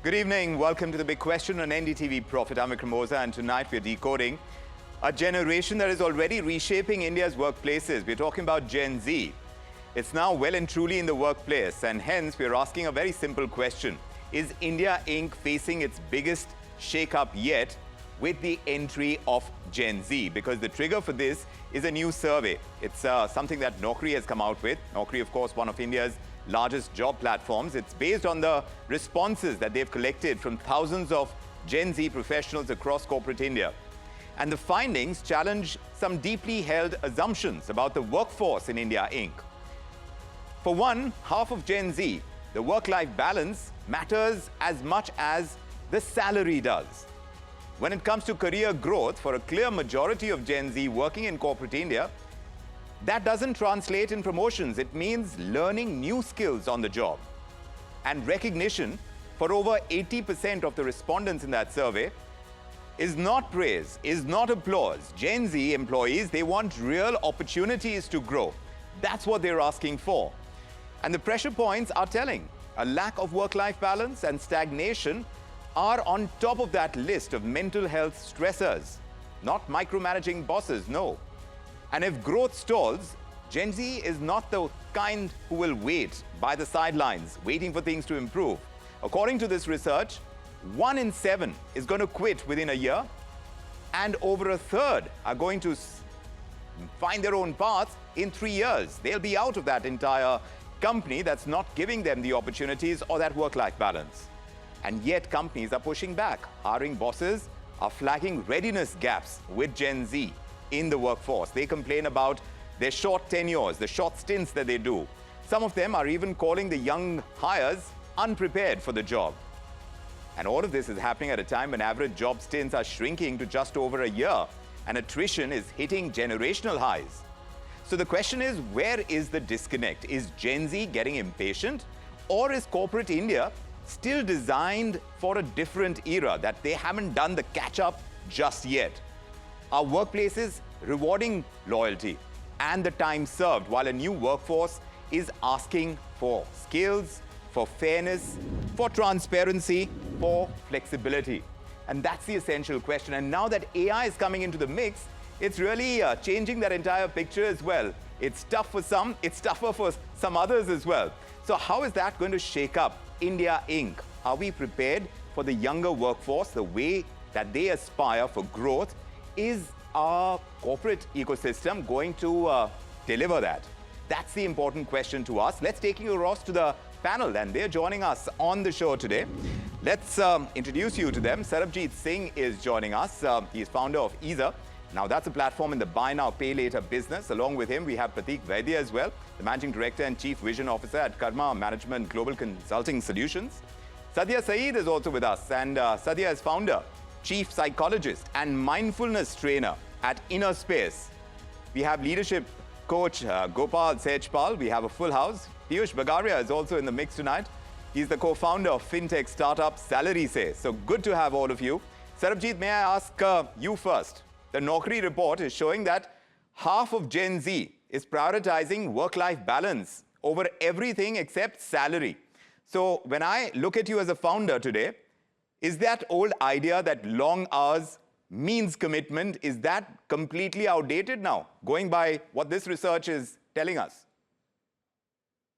Good evening. Welcome to The Big Question on NDTV Profit. I'm Vikram Oza, and tonight we're decoding a generation that is already reshaping India's workplaces. We're talking about Gen Z. It's now well and truly in the workplace, and hence we're asking a very simple question. Is India Inc. facing its biggest shake-up yet with the entry of Gen Z? Because the trigger for this is a new survey. It's something that Naukri has come out with. Naukri, of course, one of India's largest job platforms. It's based on the responses that they've collected from thousands of Gen Z professionals across corporate India. And the findings challenge some deeply held assumptions about the workforce in India Inc. For one, half of Gen Z, the work-life balance matters as much as the salary does. When it comes to career growth, for a clear majority of Gen Z working in corporate India, that doesn't translate in promotions. It means learning new skills on the job. And recognition for over 80% of the respondents in that survey is not praise, is not applause. Gen Z employees, they want real opportunities to grow. That's what they're asking for. And the pressure points are telling. A lack of work-life balance and stagnation are on top of that list of mental health stressors. Not micromanaging bosses, no. And if growth stalls, Gen Z is not the kind who will wait by the sidelines, waiting for things to improve. According to this research, 1 in 7 is going to quit within a year, and over a third are going to find their own path in 3 years. They'll be out of that entire company that's not giving them the opportunities or that work-life balance. And yet companies are pushing back. Hiring bosses are flagging readiness gaps with Gen Z in the workforce. They complain about their short tenures, the short stints that they do. Some of them are even calling the young hires unprepared for the job. And all of this is happening at a time when average job stints are shrinking to just over a year, and attrition is hitting generational highs. So the question is, where is the disconnect? Is Gen Z getting impatient, or is corporate India still designed for a different era, that they haven't done the catch-up just yet? Are workplaces rewarding loyalty and the time served, while a new workforce is asking for skills, for fairness, for transparency, for flexibility? And that's the essential question. And now that AI is coming into the mix, it's really changing that entire picture as well. It's tough for some, it's tougher for some others as well. So how is that going to shake up India Inc.? Are we prepared for the younger workforce, the way that they aspire for growth? Is our corporate ecosystem going to deliver that? That's the important question to us. Let's take you across to the panel, and they're joining us on the show today. Let's introduce you to them. Sarabjit Singh is joining us. He's founder of Easer. Now, that's a platform in the buy now, pay later business. Along with him, we have Prateek Vaidya as well, the Managing Director and Chief Vision Officer at Karma Management Global Consulting Solutions. Sadia Saeed is also with us, and Sadia is founder, Chief Psychologist and Mindfulness Trainer at Inner Space. We have leadership coach Gopal Sejpal. We have a full house. Piyush Bagaria is also in the mix tonight. He's the co-founder of fintech startup Salary Say. So good to have all of you. Sarabjit, may I ask you first? The Naukri report is showing that half of Gen Z is prioritizing work-life balance over everything except salary. So when I look at you as a founder today, is that old idea that long hours means commitment, is that completely outdated now, going by what this research is telling us?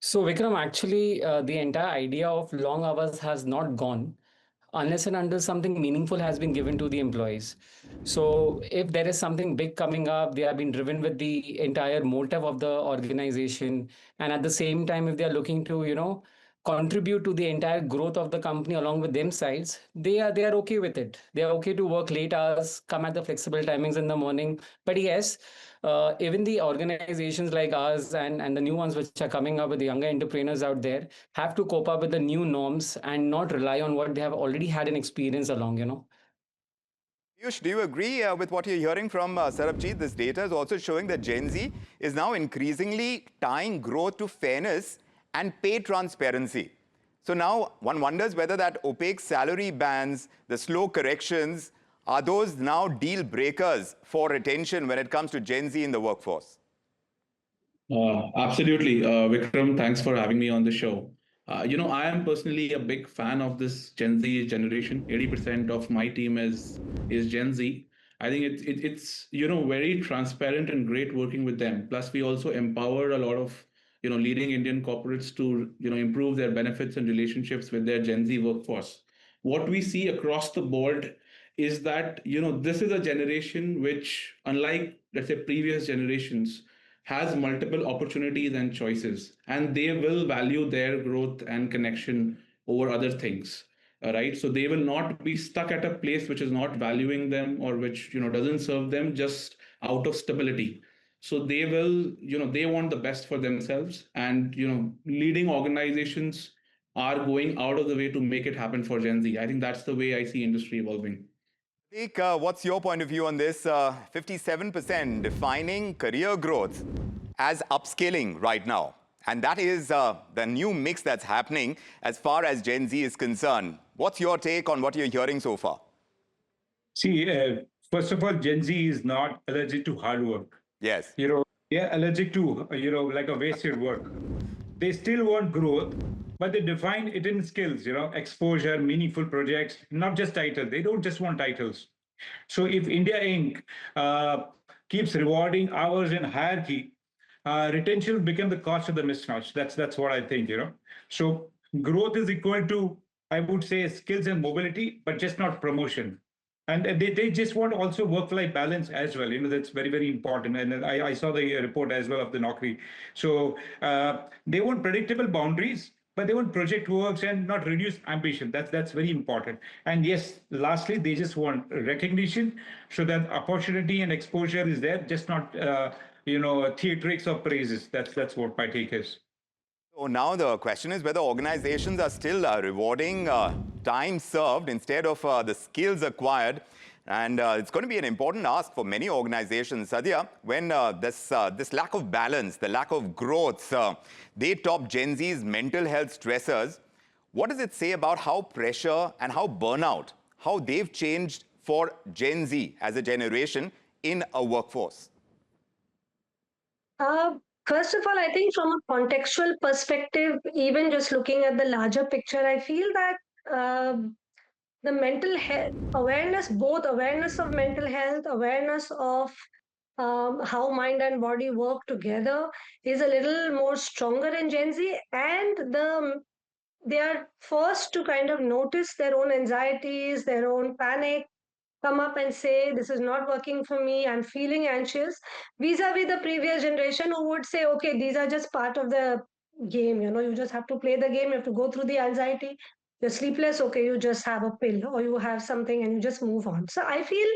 So Vikram, actually, the entire idea of long hours has not gone unless and until something meaningful has been given to the employees. So if there is something big coming up, they have been driven with the entire motive of the organization. And at the same time, if they are looking to, contribute to the entire growth of the company along with themselves, they are okay with it. They are okay to work late hours, come at the flexible timings in the morning. But yes, even the organizations like ours and the new ones which are coming up with the younger entrepreneurs out there have to cope up with the new norms and not rely on what they have already had an experience along. Piyush, do you agree with what you're hearing from Sarabjit? This data is also showing that Gen Z is now increasingly tying growth to fairness and pay transparency. So now one wonders whether that opaque salary bands, the slow corrections, are those now deal breakers for retention when it comes to Gen Z in the workforce? Absolutely. Vikram, thanks for having me on the show. I am personally a big fan of this Gen Z generation. 80% of my team is Gen Z. I think it's very transparent and great working with them. Plus, we also empower a lot of leading Indian corporates to improve their benefits and relationships with their Gen Z workforce. What we see across the board is that this is a generation which, unlike let's say previous generations, has multiple opportunities and choices, and they will value their growth and connection over other things. Right, so they will not be stuck at a place which is not valuing them or which doesn't serve them just out of stability. So they will, they want the best for themselves, and leading organizations are going out of the way to make it happen for Gen Z. I think that's the way I see industry evolving. What's your point of view on this? 57% defining career growth as upskilling right now. And that is the new mix that's happening as far as Gen Z is concerned. What's your take on what you're hearing so far? See, first of all, Gen Z is not allergic to hard work. Yes. They're allergic to, like a wasted work. They still want growth, but they define it in skills, exposure, meaningful projects, not just titles. They don't just want titles. So if India Inc. Keeps rewarding hours in hierarchy, retention will become the cost of the mismatch. That's what I think, So growth is equal to, I would say, skills and mobility, but just not promotion. And they just want also work-life balance as well. That's very, very important. And I saw the report as well of the Naukri. So they want predictable boundaries, but they want project works and not reduce ambition. That's very important. And yes, lastly, they just want recognition so that opportunity and exposure is there, just not theatrics of praises. That's what my take is. So now the question is whether organizations are still rewarding time served instead of the skills acquired. And it's going to be an important ask for many organizations, Sadhya, when this lack of balance, the lack of growth, they top Gen Z's mental health stressors. What does it say about how pressure and how burnout, how they've changed for Gen Z as a generation in a workforce? First of all, I think from a contextual perspective, even just looking at the larger picture, I feel that the mental health awareness, both awareness of mental health, awareness of how mind and body work together, is a little more stronger in Gen Z, and they are forced to kind of notice their own anxieties, their own panic, come up and say, this is not working for me, I'm feeling anxious, vis-a-vis the previous generation who would say, okay, these are just part of the game, you just have to play the game, you have to go through the anxiety, you're sleepless, okay, you just have a pill or you have something and you just move on. So I feel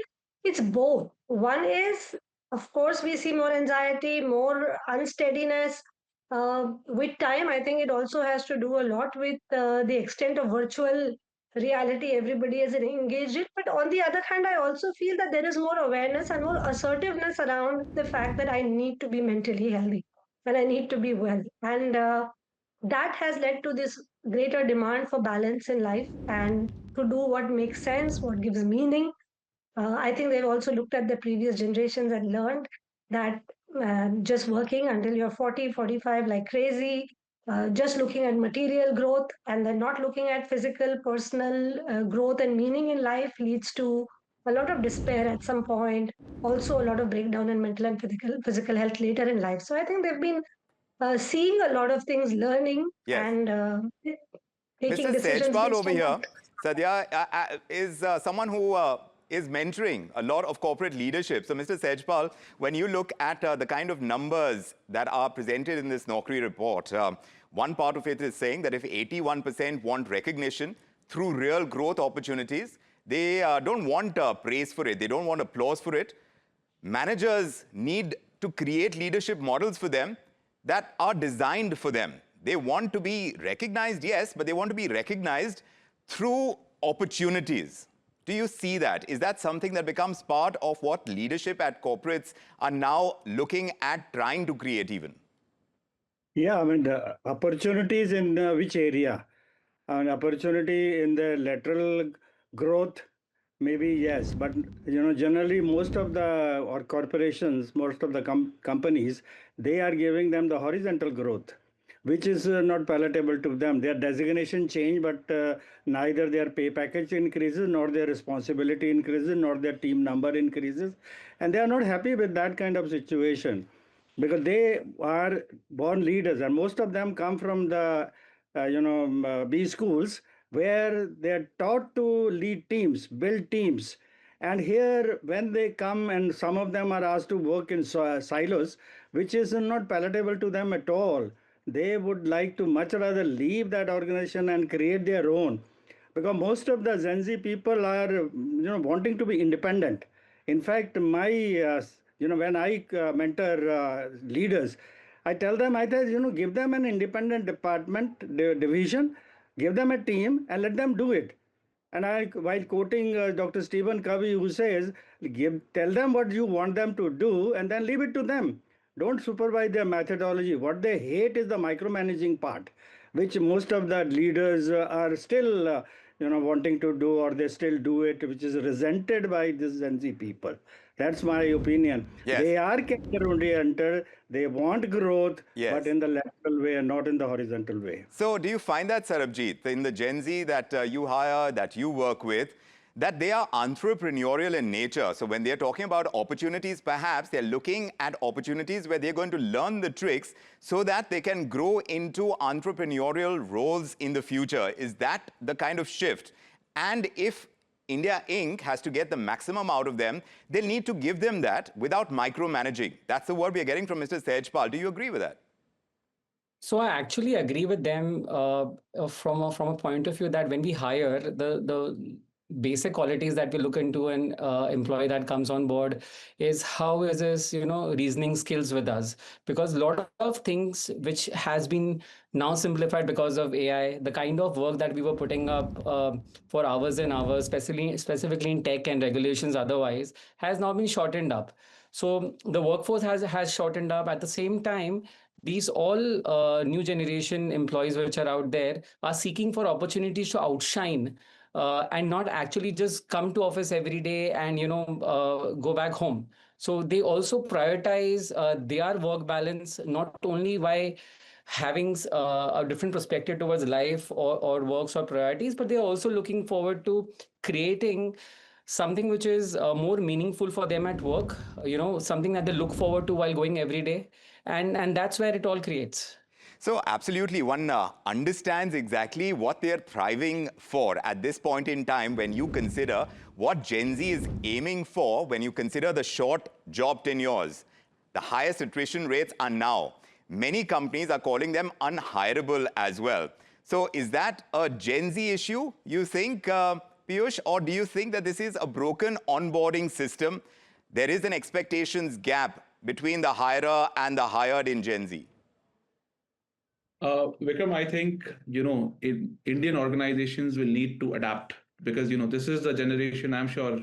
it's both. One is, of course, we see more anxiety, more unsteadiness. With time, I think it also has to do a lot with the extent of virtual reality everybody is engaged in. But on the other hand, I also feel that there is more awareness and more assertiveness around the fact that I need to be mentally healthy and I need to be well. And that has led to this greater demand for balance in life and to do what makes sense, what gives meaning. I think they've also looked at the previous generations and learned that just working until you're 40, 45 like crazy, just looking at material growth and then not looking at physical, personal growth and meaning in life leads to a lot of despair at some point, also a lot of breakdown in mental and physical health later in life. So I think they've been seeing a lot of things, learning Yes. and taking Mr. decisions Sejpal based over on here, that. Sadhya, is someone who is mentoring a lot of corporate leadership. So, Mr. Sejpal, when you look at the kind of numbers that are presented in this Naukri report, one part of it is saying that if 81% want recognition through real growth opportunities, they don't want praise for it. They don't want applause for it. Managers need to create leadership models for them that are designed for them. They want to be recognized, yes, but they want to be recognized through opportunities. Do you see that? Is that something that becomes part of what leadership at corporates are now looking at trying to create even? Yeah, I mean, the opportunities in which area? An opportunity in the lateral growth, maybe yes, but generally most of the or corporations, most of the companies, they are giving them the horizontal growth. which is not palatable to them. Their designation change, but neither their pay package increases, nor their responsibility increases, nor their team number increases. And they are not happy with that kind of situation because they are born leaders, and most of them come from the B schools where they are taught to lead teams, build teams. And here, when they come and some of them are asked to work in silos, which is not palatable to them at all, they would like to much rather leave that organization and create their own. Because most of the Gen Z people are, wanting to be independent. In fact, when I mentor leaders, I tell them, give them an independent department, division, give them a team, and let them do it. And while quoting Dr. Stephen Covey, who says, tell them what you want them to do, and then leave it to them. Don't supervise their methodology. What they hate is the micromanaging part, which most of the leaders are still, wanting to do, or they still do it, which is resented by these Gen Z people. That's my opinion. Yes. They are career-oriented. They want growth, Yes. but in the lateral way and not in the horizontal way. So do you find that, Sarabjit, in the Gen Z that you hire, that you work with, that they are entrepreneurial in nature? So when they're talking about opportunities, perhaps they're looking at opportunities where they're going to learn the tricks so that they can grow into entrepreneurial roles in the future. Is that the kind of shift? And if India Inc. has to get the maximum out of them, they'll need to give them that without micromanaging. That's the word we're getting from Mr. Sehajpal. Do you agree with that? So I actually agree with them from a point of view that when we hire, the basic qualities that we look into an employee that comes on board is how is his reasoning skills with us, because a lot of things which has been now simplified because of AI, the kind of work that we were putting up for hours and hours, specifically in tech and regulations otherwise, has now been shortened up. So the workforce has shortened up. At the same time, these all new generation employees which are out there are seeking for opportunities to outshine and not actually just come to office every day and go back home. So they also prioritize their work balance, not only by having a different perspective towards life or works or priorities, but they're also looking forward to creating something which is more meaningful for them at work, something that they look forward to while going every day. And that's where it all creates. So absolutely, one understands exactly what they're thriving for at this point in time when you consider what Gen Z is aiming for, when you consider the short job tenures. The highest attrition rates are now. Many companies are calling them unhireable as well. So is that a Gen Z issue, you think, Piyush, or do you think that this is a broken onboarding system? There is an expectations gap between the hirer and the hired in Gen Z. Vikram, I think, Indian organizations will need to adapt because, this is the generation, I'm sure,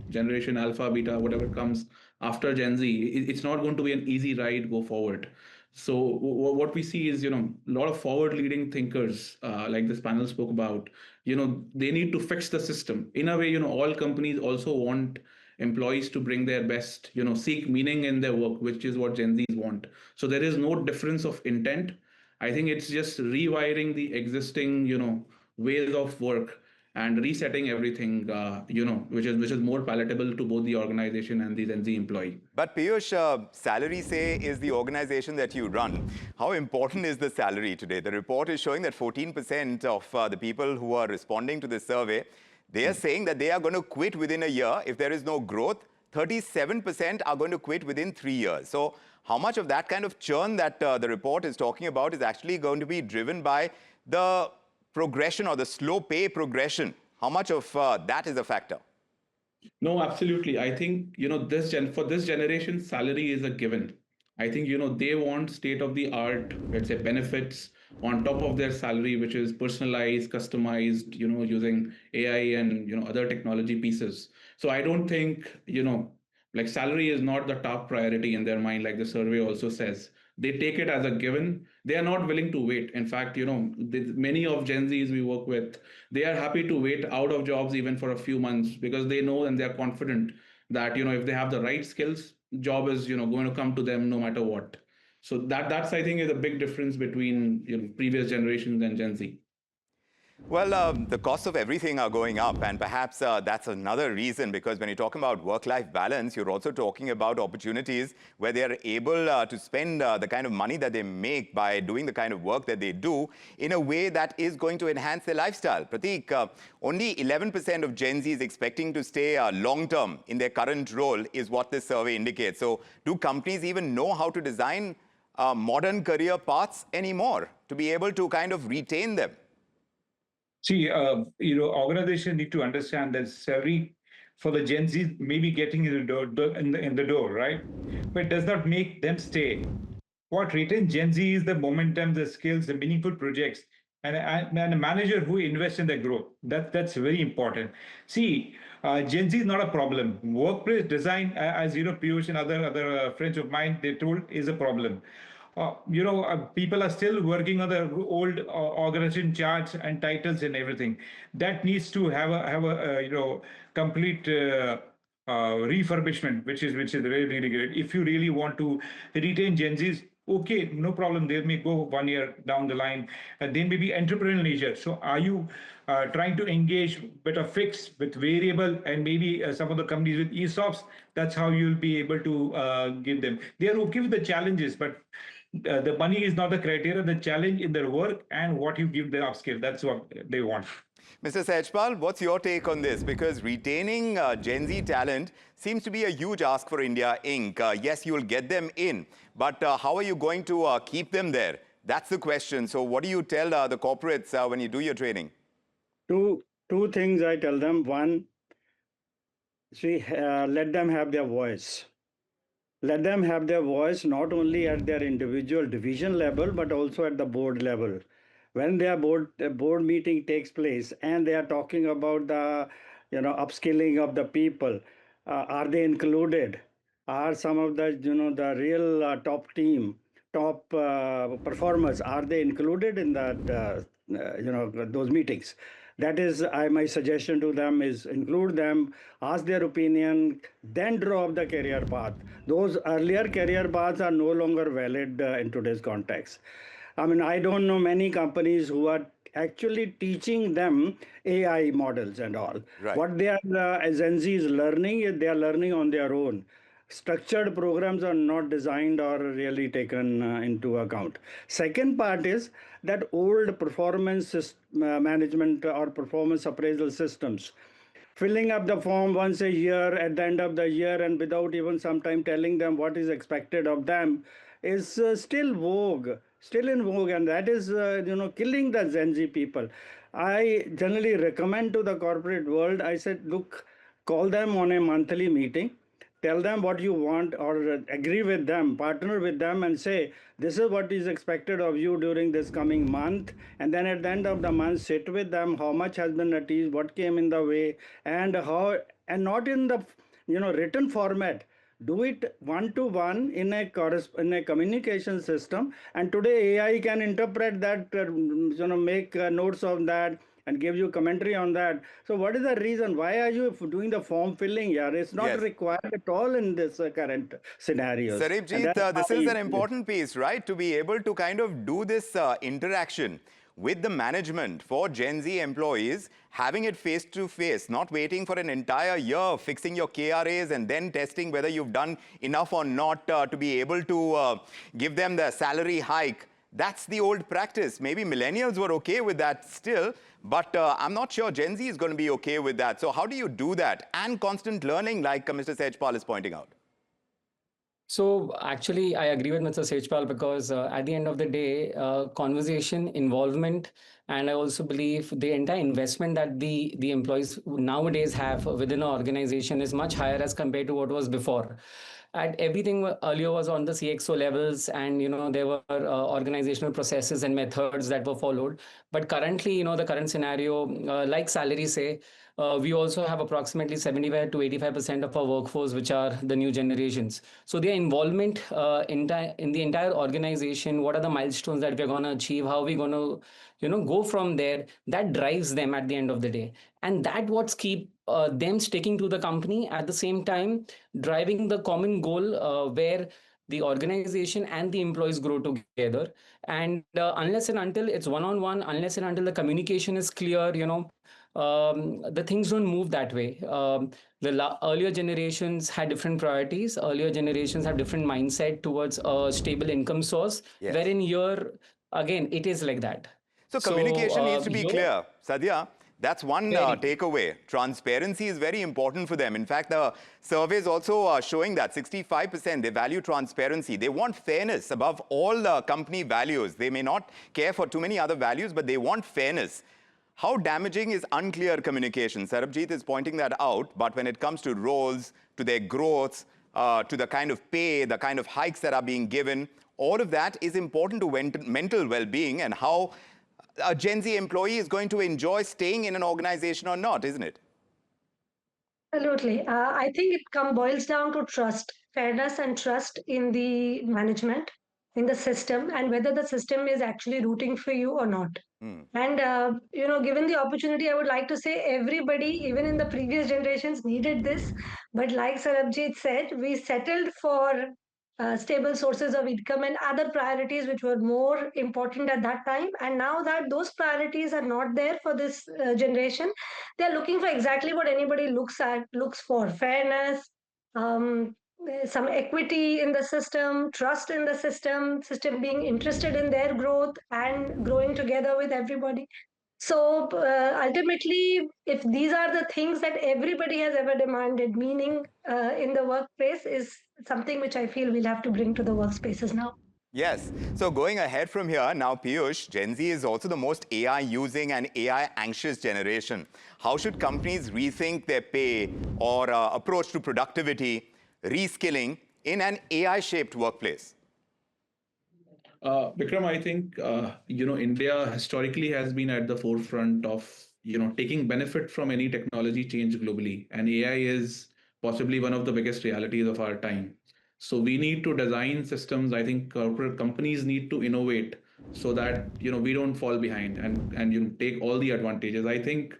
generation alpha, beta, whatever comes after Gen Z, it's not going to be an easy ride go forward. So what we see is, a lot of forward-leading thinkers, like this panel spoke about, they need to fix the system. In a way, all companies also want employees to bring their best, seek meaning in their work, which is what Gen Zs want. So there is no difference of intent. I think it's just rewiring the existing, ways of work and resetting everything, which is more palatable to both the organization and the Gen Z employee. But Piyush, salary, say, is the organization that you run. How important is the salary today? The report is showing that 14% of the people who are responding to this survey, they are saying that they are going to quit within a year if there is no growth. 37% are going to quit within 3 years. So how much of that kind of churn that the report is talking about is actually going to be driven by the progression or the slow pay progression? How much of that is a factor? No, absolutely. I think, for this generation, salary is a given. I think, they want state of the art, let's say, benefits on top of their salary, which is personalized, customized, using AI and, other technology pieces. So I don't think, like salary is not the top priority in their mind, like the survey also says. They take it as a given. They are not willing to wait. In fact, many of Gen Zs we work with, they are happy to wait out of jobs even for a few months because they know and they're confident that, if they have the right skills, job is, going to come to them no matter what. So that's I think is a big difference between previous generations and Gen Z. Well, the costs of everything are going up, and perhaps that's another reason, because when you're talking about work-life balance, you're also talking about opportunities where they are able to spend the kind of money that they make by doing the kind of work that they do in a way that is going to enhance their lifestyle. Prateek, only 11% of Gen Z is expecting to stay long-term in their current role is what this survey indicates. So do companies even know how to design modern career paths anymore to be able to kind of retain them? See, organizations need to understand that salary for the Gen Z may be getting in the door, right? But it does not make them stay. What retains Gen Z is the momentum, the skills, the meaningful projects, and a manager who invests in their growth. That's very important. See, Gen Z is not a problem. Workplace design, as Piyush and other friends of mine, they told, is a problem. People are still working on the old organization charts and titles and everything. That needs to have a complete refurbishment, which is really great. If you really want to retain Gen Zs, okay, no problem. They may go 1 year down the line, and they may be entrepreneurial nature. So, are you trying to engage with a fix, with variable, and maybe some of the companies with ESOPs? That's how you'll be able to give them. They are okay with the challenges, but the money is not the criteria. The challenge in their work and what you give them upskill. That's what they want. Mr. Sejpal, what's your take on this? Because retaining Gen Z talent seems to be a huge ask for India Inc. Yes, you'll get them in, but how are you going to keep them there? That's the question. So what do you tell the corporates when you do your training? Two things I tell them. One, let them have their voice. Let them have their voice not only at their individual division level, but also at the board level. When their board meeting takes place and they are talking about the upskilling of the people, are they included? Are some of the the real top performers, are they included in that those meetings? That is, my suggestion to them is include them, ask their opinion, then draw up the career path. Those earlier career paths are no longer valid in today's context. I mean, I don't know many companies who are actually teaching them AI models and all. Right. What they are, Gen Z is learning, they are learning on their own. Structured programs are not designed or really taken into account. Second part is that old performance management or performance appraisal systems, filling up the form once a year at the end of the year and without even sometime telling them what is expected of them, is still in vogue, and that is killing the Gen Z people. I generally recommend to the corporate world, I said, look, call them on a monthly meeting, tell them what you want, or agree with them, partner with them, and say, this is what is expected of you during this coming month. And then at the end of the month, sit with them, how much has been achieved, what came in the way, and how, and not in the written format. Do it one-to-one in a communication system. And today AI can interpret that, make notes of that, and give you commentary on that. So what is the reason? Why are you doing the form filling here? It's not required at all in this current scenario. Saripjit, this is an important piece, right? To be able to kind of do this interaction with the management for Gen Z employees, having it face-to-face, not waiting for an entire year, fixing your KRAs and then testing whether you've done enough or not to be able to give them the salary hike. That's the old practice. Maybe millennials were okay with that still, but I'm not sure Gen Z is going to be okay with that. So how do you do that? And constant learning, like Mr. Sejpal is pointing out. So actually, I agree with Mr. Sejpal because at the end of the day, conversation, involvement, and I also believe the entire investment that the employees nowadays have within an organization is much higher as compared to what was before. At everything earlier was on the CXO levels, and there were organizational processes and methods that were followed. But currently, the current scenario, like salaries say, we also have approximately 75 to 85% of our workforce, which are the new generations. So their involvement in the entire organization, what are the milestones that we're going to achieve, how are we going to go from there, that drives them at the end of the day. And that what's keep them sticking to the company, at the same time driving the common goal where the organization and the employees grow together. And unless and until it's one-on-one, unless and until the communication is clear, the things don't move that way. Earlier generations had different priorities. Earlier generations have different mindset towards a stable income source, Yes. wherein here, again, it is like that. So communication needs to be here- clear. Sadhya, that's one Very. takeaway. Transparency is very important for them. In fact, the surveys also are showing that 65% they value transparency. They want fairness above all company values. They may not care for too many other values, but they want fairness. How damaging is unclear communication? Sarabjit is pointing that out, but when it comes to roles, to their growth, to the kind of pay, the kind of hikes that are being given, all of that is important to mental well-being and how a Gen Z employee is going to enjoy staying in an organization or not, isn't it? Absolutely. I think it boils down to trust, fairness, and trust in the management, in the system, and whether the system is actually rooting for you or not. And given the opportunity, I would like to say everybody, even in the previous generations, needed this. But like Sarabjit said, we settled for stable sources of income and other priorities which were more important at that time. And now that those priorities are not there for this generation, they're looking for exactly what anybody looks for: fairness, um, some equity in the system, trust in the system being interested in their growth and growing together with everybody. So ultimately, if these are the things that everybody has ever demanded, meaning in the workplace is something which I feel we'll have to bring to the workspaces now. Yes. So going ahead from here, now Piyush, Gen Z is also the most AI using and AI anxious generation. How should companies rethink their pay or approach to productivity, reskilling in an AI shaped workplace? Vikram, I think India historically has been at the forefront of taking benefit from any technology change globally, and AI is possibly one of the biggest realities of our time. So we need to design systems. I think corporate companies need to innovate so that we don't fall behind and take all the advantages. I think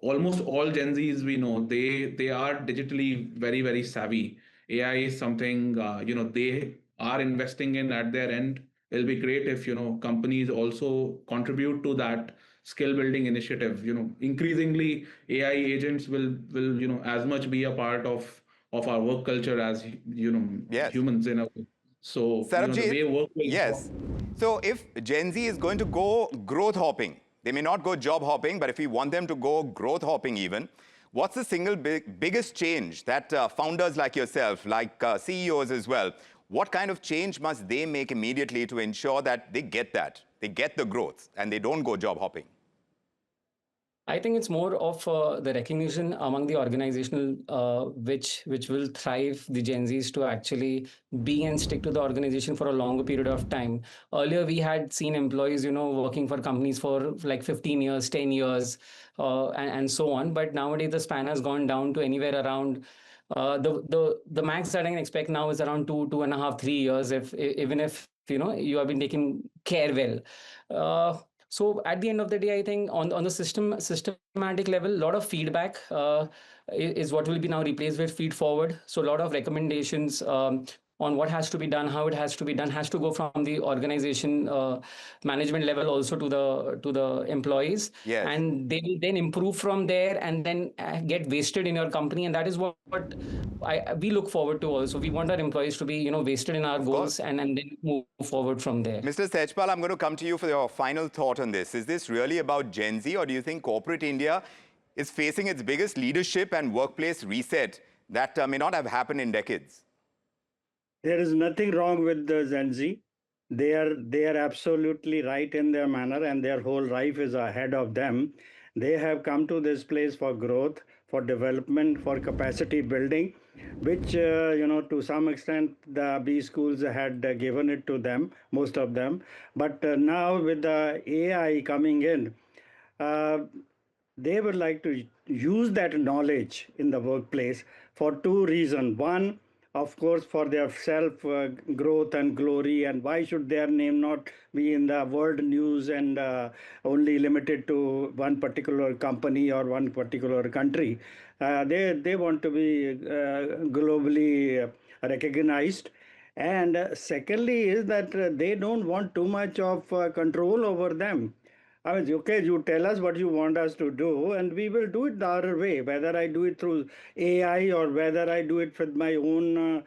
almost all Gen Zs we know, they are digitally very, very savvy. AI is something they are investing in at their end. It'll be great if companies also contribute to that skill building initiative. Increasingly AI agents will as much be a part of our work culture as Yes. humans in a way. So the way Sarabjit, work will yes. So if Gen Z is going to go growth hopping, they may not go job hopping, but if we want them to go growth hopping even, what's the single biggest change that founders like yourself, like CEOs as well, what kind of change must they make immediately to ensure that they get the growth and they don't go job hopping? I think it's more of the recognition among the organizational which will thrive the Gen Zs to actually be and stick to the organization for a longer period of time. Earlier, we had seen employees, working for companies for like 15 years, 10 years, and so on. But nowadays, the span has gone down to anywhere around the max that I can expect now is around 2.5, 3 years, even if you have been taken care well. So at the end of the day, I think on the systematic level, a lot of feedback is what will be now replaced with feed forward. So a lot of recommendations on what has to be done, how it has to be done, has to go from the organization management level also to the employees. Yes. And they will then improve from there and then get wasted in your company. And that is what we look forward to also. We want our employees to be wasted in our goals and then move forward from there. Mr. Sejpal, I'm going to come to you for your final thought on this. Is this really about Gen Z, or do you think corporate India is facing its biggest leadership and workplace reset that may not have happened in decades? There is nothing wrong with the Gen Z. They are absolutely right in their manner, and their whole life is ahead of them. They have come to this place for growth, for development, for capacity building, which to some extent the B schools had given it to them, most of them. But now with the AI coming in, they would like to use that knowledge in the workplace for two reasons. One, of course, for their self growth and glory, and why should their name not be in the world news and only limited to one particular company or one particular country? They want to be globally recognized, And secondly is that they don't want too much of control over them. I mean, okay, you tell us what you want us to do, and we will do it the other way. Whether I do it through AI or whether I do it with my own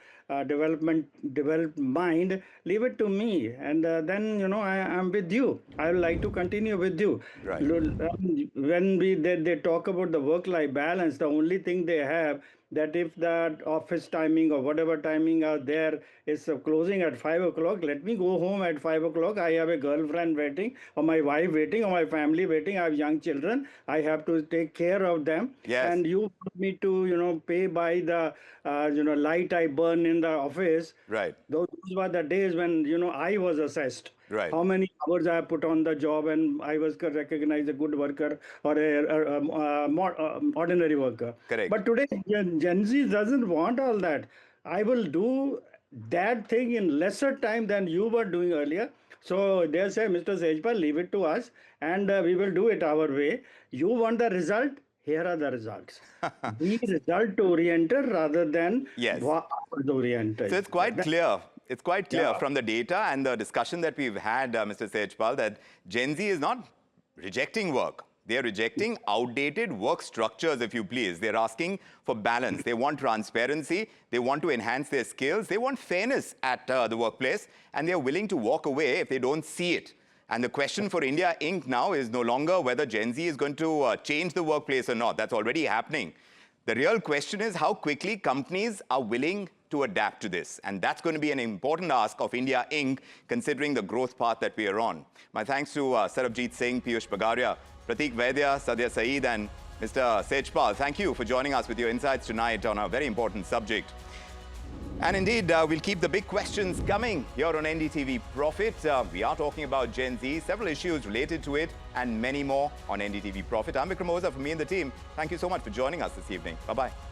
developed mind, leave it to me. And then, I am with you. I would like to continue with you. Right. When they talk about the work-life balance, the only thing they have that if the office timing or whatever timing out there is closing at 5 o'clock, let me go home at 5 o'clock. I have a girlfriend waiting, or my wife waiting, or my family waiting. I have young children. I have to take care of them. Yes. And you want me to, pay by the, light I burn in the office. Right. Those were the days when, I was assessed. Right. How many hours I put on the job, and I was recognized a good worker or ordinary worker. Correct. But today, Gen Z doesn't want all that. I will do that thing in lesser time than you were doing earlier. So they say, Mr. Sejpal, leave it to us, and we will do it our way. You want the result? Here are the results. Be result oriented rather than Yes. oriented. So it's quite clear. It's quite clear from the data and the discussion that we've had, Mr. Sejpal, that Gen Z is not rejecting work. They're rejecting outdated work structures, if you please. They're asking for balance. They want transparency. They want to enhance their skills. They want fairness at the workplace. And they're willing to walk away if they don't see it. And the question for India Inc. now is no longer whether Gen Z is going to change the workplace or not. That's already happening. The real question is how quickly companies are willing to adapt to this. And that's going to be an important ask of India Inc., considering the growth path that we are on. My thanks to Sarabjit Singh, Piyush Bagaria, Pratik Vaidya, Sadhya Saeed, and Mr. Sejpal. Thank you for joining us with your insights tonight on a very important subject. And indeed, we'll keep the big questions coming here on NDTV Profit. We are talking about Gen Z, several issues related to it, and many more on NDTV Profit. I'm Vikram Oza from me and the team. Thank you so much for joining us this evening. Bye-bye.